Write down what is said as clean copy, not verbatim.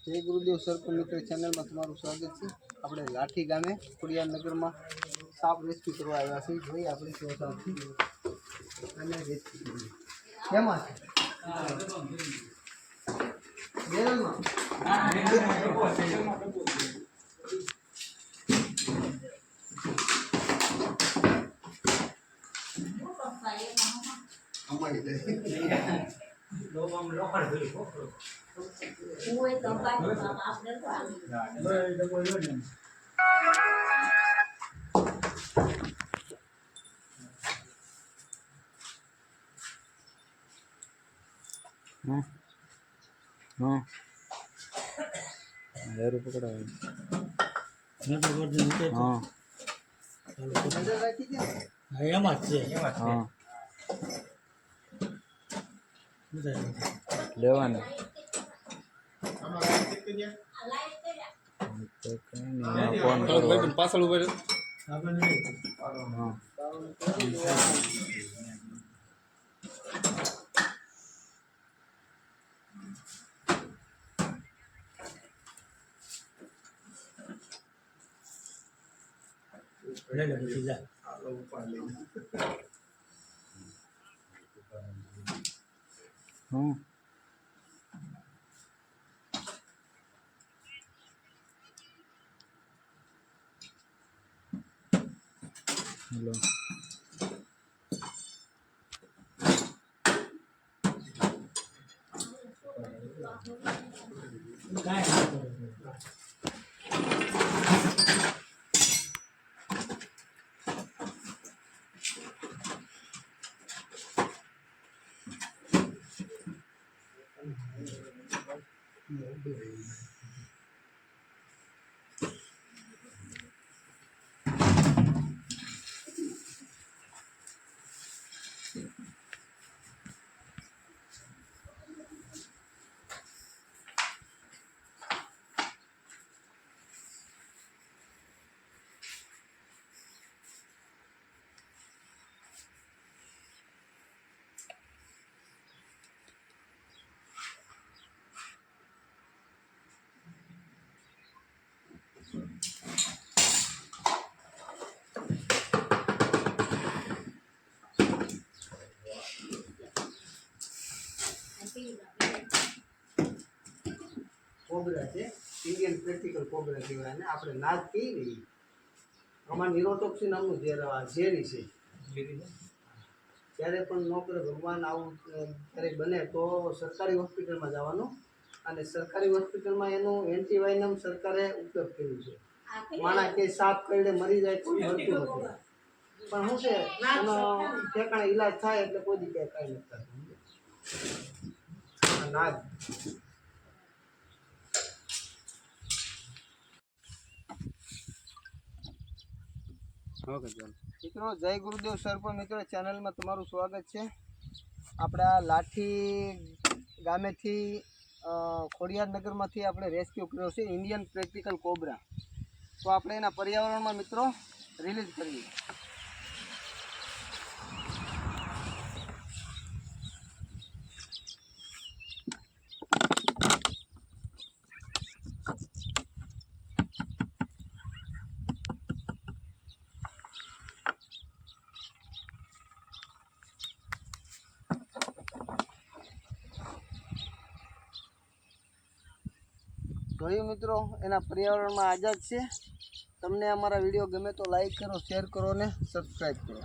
जय गुरुदेव सरपंच मित्र चैनल में तमारू स्वागत है। આપણે લાઠી ગામે ખોડિયારનગરમાં સાપ રેસ્ક્યુ કરવા આવ્યા છીએ। જોઈ આપણી સેવાથી અને રેસ્ક્યુ કરી કેમાં છે બેરલમાં અમારી જાય लोगों में लोखंड भी हो वो एक कंपार्ट में आपने तो हाँ यार पकड़ा है मैं तो कर दूँ हाँ अंदर रखी क्या है ये मत से हाँ लेवाना फोन करो पासल ऊपर हां ले ले सीधा ऊपर ले हां हेलो काय कोबरा है इंडियन प्रैक्टिकल कोबरा कहेवाय ने आपणे नाग कही रही आमां न्यूरोटॉक्सिन नामनुं ઝેરી છે ત્યારે પણ ન કરે ભગવાન આવું ત્યારે બને તો સરકારી હોસ્પિટલમાં જવાનું અને સરકારી હોસ્પિટલમાં એનું એન્ટીવાયનમ સરકારે ઉપયોગ કર્યું છે માણા કે સાપ કરડે મરી જાય તો મરતું નથી પણ શું છે એનો ઠેકાણે ઈલાજ થાય એટલે કોઈ દી કાંઈ નથી થતું નાગ मित्रों जय गुरुदेव सरपंच मित्रों चैनल में तमारू स्वागत है। આપણે આ લાઠી ગામેથી ખોડિયારનગર માંથી આપણે રેસ્ક્યુ કર્યો છે ઇન્ડિયન પ્રેક્ટિકલ કોબરા। તો આપણે એના પર્યાવરણમાં મિત્રો રિલીઝ કરીએ। જોયું મિત્રો એના પર્યાવરણમાં આઝાદ છે। તમને અમારા વિડીયો ગમે તો લાઈક કરો, શેર કરો ને સબસ્ક્રાઈબ કરો।